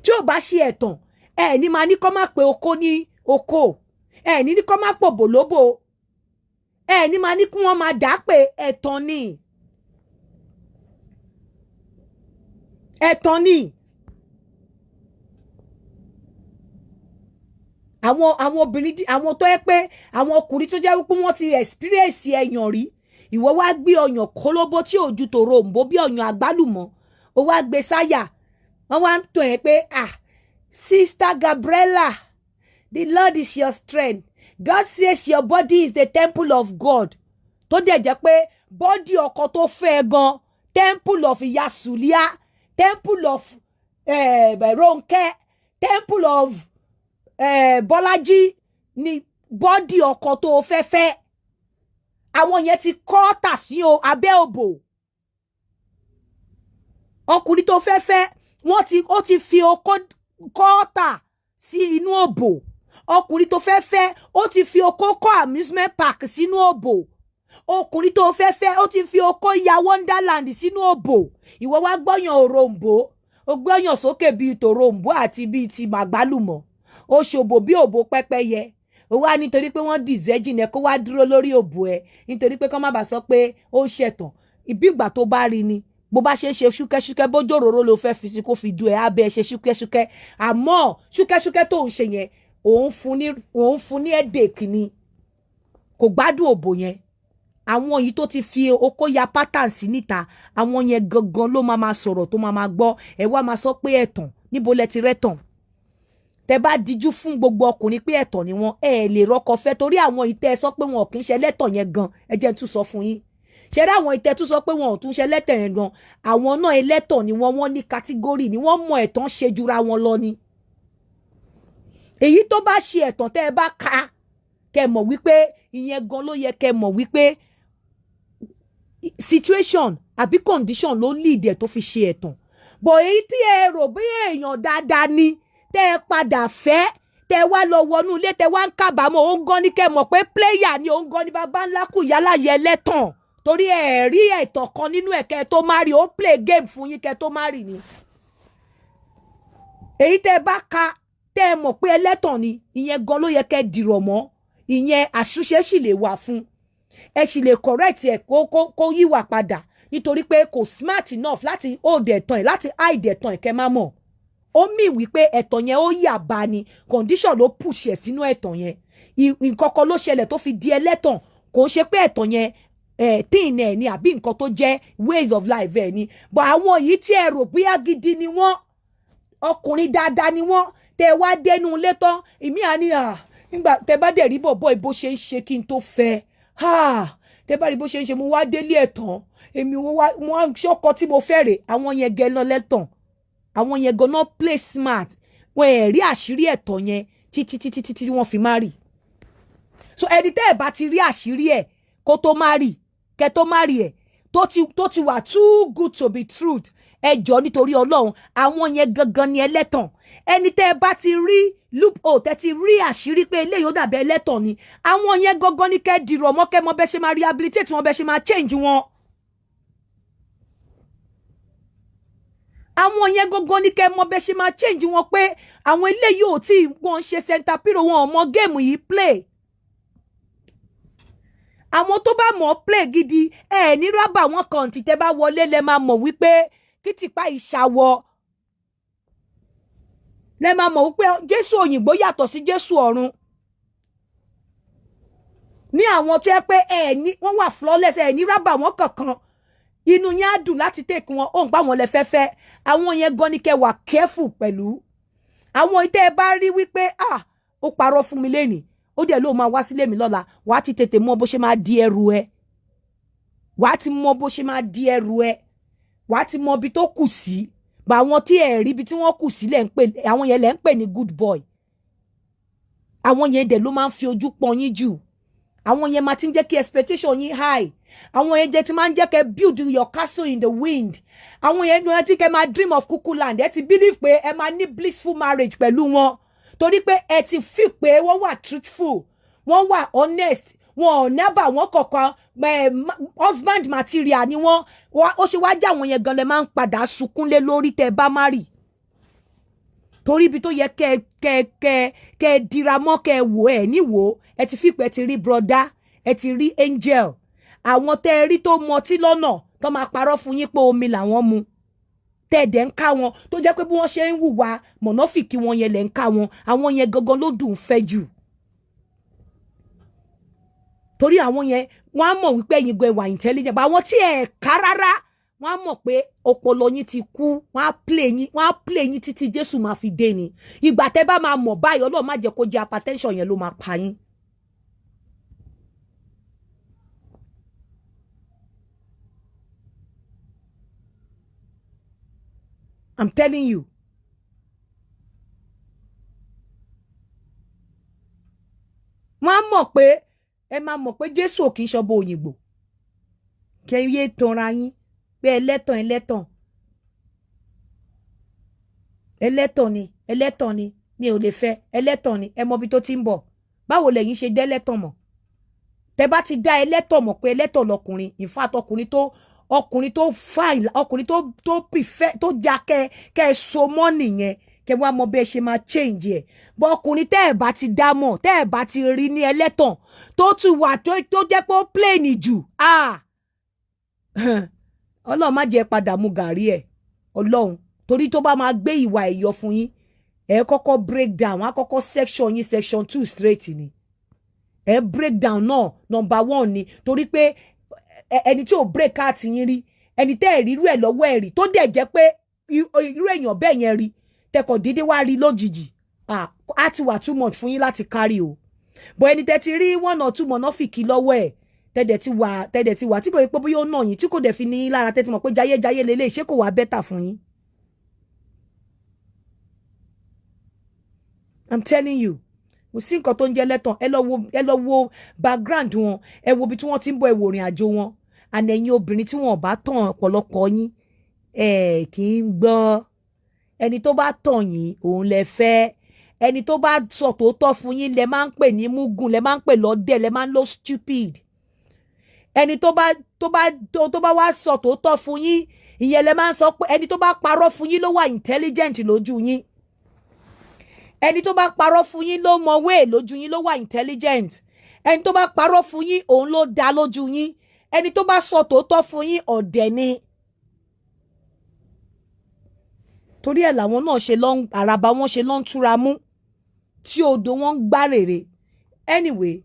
Tí ò bá ṣe ẹ̀tàn ní máa ní kó má pe okó ní okó, ní kó má pò bòlóbò, ní máa ní kí wọ́n máa dà pé ẹ̀tàn ni. Ẹ̀tàn ni. Àwọn obìnrin, àwọn tó yẹ pé àwọn ọkùnrin tó jẹ́ wípé wọ́n ti experience ẹ̀yàn rí, ìwọ wá gbé ọyàn kólóbó tí ò ju tòrò òǹbó bí ọyàn àgbálùmọ̀, ó wá gbé sáyà, wọ́n wá ń tàn ẹ́ pé Sister Gabriela, the Lord is your strength. God says your body is the temple of God. Tó dẹ̀ jẹ́ pé body ọkọ tó fẹ́ gan, temple of Ìyá Sùlíà, temple of Ronke, temple of Bọ́lájí ni bọ́dì ọkọ tó fẹ́. Àwọn yẹn ti kọ́ tà sí abẹ́ òbò. Ọkùnrin tó fẹ́ ó ti fi okó kọ́ tà sí inú òbò. Ọkùnrin tó fẹ́ ó ti fi okó kọ́ amusement park sínú òbò. Ọkùnrin tó fẹ́ ó ti fi okó ya Wonderland sínú òbò. Ìwọ wá gbọ́yàn òrombó, ó gbọ́yàn sókè bíi tòrombó àti bíi ti màgbálùmọ̀. Ó ṣòbò bí òbò pẹ́pẹ́yẹ. Ó wá nítorí pé wọ́n dìsẹ́jì ní ẹ kó wá dúró lórí òbò ẹ nítorí pé kọ́ má bàa sọ pé ó ṣẹ̀tàn. Ìbí ìgbà tó bá rí ni bó bá ṣe ṣúkẹ́ṣúkẹ́ bójú òróró ló fẹ́ fi sí kó fi du ẹ̀ abẹ́ ṣe ṣúkẹ́ṣúkẹ́. Àmọ́ ṣúkẹ́ṣúkẹ́ tó ń ṣe yẹn òun fún ní headache ni, kò gbádùn òbò yẹn. Àwọn yìí tó ti fi okó ya pattern sí níta, àwọn yẹn gangan ló máa sọ̀rọ̀ tó máa gbọ́. Ẹ wá máa sọ pé ẹ̀tàn, níbo lẹ ti rẹ́tàn? Tẹ́ bá dijú fún gbogbo ọkùnrin pé ẹ̀tàn ni wọ́n, lè rọ́kọ fẹ́ torí àwọn ìtẹ́ sọ pé wọn ò kí ń ṣe ẹlẹ́tàn yẹn gan. Ẹ jẹ́ n tún sọ fún yín. Ṣé rí àwọn ìtẹ́ tún sọ pé wọn ò tún ṣe ẹlẹ́tàn yẹn gan. Àwọn náà ẹlẹ́tàn ni wọ́n ní kátígórì ni wọ́n mọ ẹ̀tàn ṣe jura wọn lọ ni. Èyí tó bá ṣe ẹ̀tàn tẹ́ ẹ bá ka kẹ́ mọ̀ wípé ìyẹn gan ló yẹ kẹ́ mọ̀ wípé situation àbí condition ló lead ẹ̀ tó fi ṣe ẹ̀tàn. Bọ̀ èyí tí ẹ rò bí èèyàn dáadáa ni tẹ́ ẹ padà fẹ́, tẹ́ wá lọ wọnú ilé, tẹ́ wá ń kábàámọ̀, ó ń gan ní kẹ́ mọ̀ pé player ni, ó ń gan ní bàbá ńlá kù yálà yẹ lẹ́tàn torí ẹ rí ẹ̀tàn kan nínú ẹ̀ kẹ́ tó má rí, ó play game fún yín kẹ́ tó má rí ni. Èyí tẹ́ bá ka tẹ́ ẹ mọ̀ pé ẹlẹ́tàn ni, ìyẹn gan ló yẹ kẹ́ dìrọ̀ mọ́. Ìyẹn àṣùṣe sì lè wà fún, ẹ sì lè correct ẹ kó yíwà padà nítorí pé kò smart enough láti hold ẹ̀tàn ẹ̀, láti hide ẹ̀tàn ẹ̀ kẹ́ má mọ̀. Ó mì wípé ẹ̀tàn yẹn ó yà bá ni, condition ló push ẹ̀ sínú ẹ̀tàn yẹn. Nǹkan kan ló ṣẹlẹ̀ tó fi di ẹlẹ́tàn, kò ń ṣe pé ẹ̀tàn yẹn tíìn ẹ̀ ni àbí nǹkan tó jẹ́ ways of life ẹ̀ ni but àwọn yìí tí ẹ rò pé agídí ni wọ́n ọkùnrin dáadáa ni wọ́n tẹ wá dénú ilé tán ìmí àní nígbà tẹ bá dẹ̀ rí bọ̀bọ̀ ìbò ṣe ń ṣe kí n tó fẹ́ tẹ bá rí bó ṣe ń ṣe mo wá délé ẹ̀ tán èmi wọ́n ṣe ọkọ tí mo fẹ́ rè àwọn yẹn gẹ náà lẹ́tàn àwọn yẹn gan náà play smart wọn ẹ̀ rí àṣírí ẹ̀tọ́ yẹn títí wọ́n fi má rì so ẹni tẹ́ ẹ̀ bá ti rí àṣírí ẹ̀ kó tó má rì kẹ́ tó má rì ẹ̀ tó ti wà too good to be truth ẹ jọ̀ọ́ nítorí Ọlọ́run àwọn yẹn gangan ni ẹlẹ́tàn ẹni tẹ́ ẹ bá ti rí loophole tẹ́ ti rí àṣírí pé eléyìí ó dàbí ẹlẹ́tàn ni àwọn yẹn gangan ni kẹ́ dìrọ̀ mọ́ kẹ́ mọ bẹ́ ṣe máa rehabilitate wọn bẹ́ ṣe máa change wọn. àwọn yẹn gangan ni kẹ́ mọ bẹ́ ṣe máa change wọn pé àwọn eléyìí ò tí wọ́n ṣe center piro wọn ò mọ géèmù yìí play. àwọn tó bá mọ̀ play gidi ní rábà wọn kàn tí tẹ́ bá wọlé lẹ máa mọ̀ wípé kìtìpá ìṣàwọ̀ lẹ máa mọ̀ wípé Jésù òyìnbó yàtọ̀ sí Jésù ọ̀run ní àwọn tó yẹ pé wọ́n wà flawless ní rábà wọn kankan inú yẹn á dùn láti take wọn òun pa wọn lẹ fẹ́fẹ́ àwọn yẹn gan ni kẹ́ wà careful pẹ̀lú àwọn ìtẹ́ ẹ bá rí wípé ó parọ́ fún mi lénìí ó dẹ̀ ló máa wá sílé mi lọ́la wàá ti tètè mọ bó ṣe máa di ẹrù ẹ wàá ti mọ bó ṣe máa di ẹrù ẹ wàá ti mọ ibi tó kù sí bá àwọn tí ẹ rí ibi tí wọ́n kù sí àwọn yẹn lẹ́ ń pè ní good boy àwọn yẹn dẹ̀ ló máa ń fi ojú pọ́n yín jù àwọn yẹn máa ti ń jẹ́ kí expectation yín high àwọn yẹn jẹ́ ti máa ń jẹ́ kẹ́ build your castle in the wind àwọn yẹn ní ti kẹ́ máa dream of cuckoo land ẹ ti believe pé ẹ máa ní blissful marriage pẹ̀lú wọn torí pé ẹ ti fi pé wọ́n wà truthful wọ́n wà honest wọn ò nẹ́bà wọn kọ̀ọ̀kan husband material ni wọ́n ó ṣe wá jẹ́ àwọn yẹn gan lẹ máa ń padà sunkúnlé lórí tẹ́ bá má rì torí ibi tó yẹ kẹ́ dira mọ́ kẹ́ wò ẹ̀ níwò ẹ ti fi pé ẹ ti rí broda ẹ ti rí angel àwọn tẹ́ rí tó mọtí lọ́nà tó máa parọ́ fún yín pé omi làwọn mu tẹ́ẹ̀dẹ̀ ń ká wọn tó jẹ́ pé bí wọ́n ṣe ń hùwà mọ̀nàfìkì wọn yẹn lẹ̀ ń ká wọn àwọn yẹn gangan ló dùn fẹ́ jù torí àwọn yẹn wọ́n á mọ̀ wípé ẹ̀yin gan ẹwà intelligent bá àwọn tí ẹ̀ ká rárá wọ́n á mọ̀ pé ọpọlọ yín ti kú wọ́n á play yín títí Jésù máa fi dé ni ìgbà tẹ́ bá máa mọ̀ báyìí Ọlọ́run má jẹ́ kó jẹ́ hypertension yẹn ló máa pa yín. I'm telling you. Wọ́n á mọ̀ pé ẹ máa mọ̀ pé Jésù ò kì í ṣọba òyìnbó kẹ́ yé tanra yín pé ẹlẹ́tàn ni mi ò lè fẹ́ ẹlẹ́tàn ni ẹ mọ bí tó ti ń bọ̀ báwo lẹ̀yin ṣe dẹ́ ẹlẹ́tàn mọ̀ tẹ́ bá ti dá ẹlẹ́tàn mọ̀ pé ẹlẹ́tàn lọkùnrin in fact ọkùnrin tó fine ọkùnrin tó prefer tó já kẹ́ so mọ́ nìyẹn kẹ́ wá mọ bẹ́ẹ̀ ṣe máa change ẹ̀ bọ́ ọkùnrin tẹ́ ẹ̀ bá ti dá mọ̀ tẹ́ ẹ̀ bá ti rí ní ẹlẹ́tàn tó tún wà tó jẹ́ pé ó plain jù Ọlọ́run má jẹ́ padà mu gàrí ẹ̀ Ọlọ́run torí tó bá máa gbé ìwà ẹ̀yọ fún yín ẹ kọ́kọ́ break down á kọ́kọ́ section yín section 2 straight ni ẹ break down náà number 1 ni torí pé ẹni tí ò break out yín rí ẹni tẹ́ ẹ̀ rí irú ẹ̀ lọ́wọ́ ẹ̀ rí tó dẹ̀ jẹ́ pé irú èèyàn bẹ́ẹ̀ yẹn rí tẹkọ̀ déédéé wá rí lójijì á ti wà too much fún yín láti kárí o bọ̀ ẹni tẹ́ ti rí 1 or 2 mọ̀nàfìkì lọ́wọ́ ẹ̀ tẹ́dẹ̀ ti wà tí kò yẹ pé bóyá ó nà yín tí kò dẹ̀ fi ní yín lára tẹ́ ti mọ̀ pé jayéjayé lélẹ̀ ṣé kò wá bẹ́tà fún yín. I'm telling you kò sí nǹkan tó ń jẹ́ lẹ́tàn ẹ lọ wo background wọn ẹ wo ibi tí wọ́n ti ń bọ̀ ẹ wo ìrìn àjò wọn àná ẹ̀yin obìnrin tí wọ́n bá tàn ọ̀pọ̀lọpọ̀ yín kì í gbọ́ ẹni tó bá tàn yín òun lẹ fẹ́ ẹni tó bá sọ tòótọ́ fún yín lẹ máa ń pè ní mugun lẹ máa ń pè lọ́dẹ̀ lẹ máa ń lo stupid ẹni tó bá wá sọ tòótọ́ fún yín ìyẹn lẹ máa ń sọ pé ẹni tó bá parọ́ fún yín ló wà intelligent lójú yín ẹni tó bá parọ́ fún yín ló mọ̀wé lójú yín ló wà intelligent ẹni tó bá parọ́ fún yín òun ló dá lójú yín ẹni tó bá sọ tòótọ́ fún yín ọ̀dẹ̀ ni torí ẹ̀ làwọn náà ṣe àràbà wọn ṣe lọ́n túra mú tí odò wọn ń gbá rèrè anyway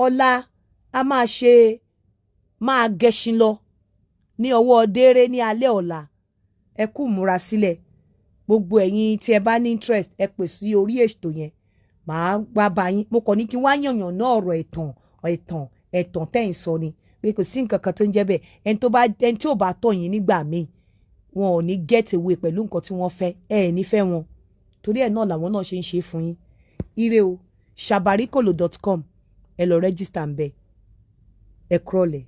ọ̀la a máa ṣe máa gẹṣin lọ ní ọwọ́ déré ní alẹ́ ọ̀la. Ẹ kú múra sílẹ̀. Gbogbo ẹ̀yin tí ẹ bá ní interest ẹ pè sí orí ètò yẹn. Màá wá bá yín. Mo kàn ní kí wá yànyàn náà ọ̀rọ̀ ẹ̀tàn tẹ́ ń sọ ni. Pé kò sí nǹkan kan tó ń jẹ́ bẹ́ẹ̀. Ẹni tí ò bá tọ̀ yín nígbà míì wọn ò ní get away pẹ̀lú nǹkan tí wọ́n fẹ́. Ẹ ẹ̀ ní fẹ́ wọn. Torí ẹ̀ náà làwọn náà ṣe ń ṣe fún yín. Ire o, shabarikolo.com ẹ lọ register ń bẹ. Ẹ kúrọ̀lẹ́.